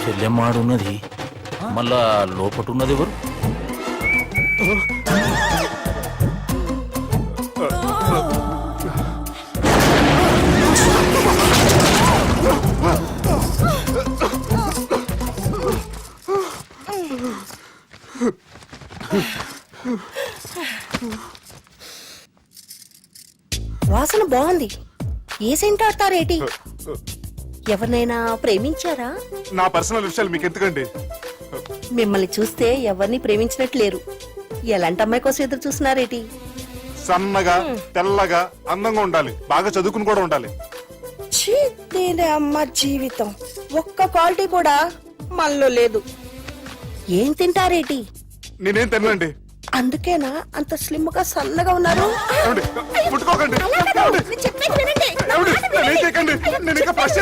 చెల్లెమ్మాడున్నది, మళ్ళా లోపటున్నది ఎవరు? వాసన బాగుంది. ఏ సెంట్ ఆడతారేటి? ఎవరినైనా ప్రేమించారా? నా పర్సనల్ విషయాలు మీకు ఎందుకండి? మిమ్మల్ని చూస్తే ఎవరిని ప్రేమించినట్లేరు. ఎలాంటి అమ్మాయి కోసం ఎదురు చూస్తున్నారేటి? సన్నగా తెల్లగా అందంగా ఉండాలి, బాగా చదువుకుని కూడా ఉండాలి. దీని అమ్మ జీవితం ఒక్క క్వాలిటీ కూడా మనలో లేదు. ఏం తింటారేటి? నేనేం తినండి. అందుకేనా అంత స్లిమ్ గా సన్నగా ఉన్నారు? ముట్టుకోకండి. నేను చెప్పేది వినండి. నేను ఇంకా ఫస్ట్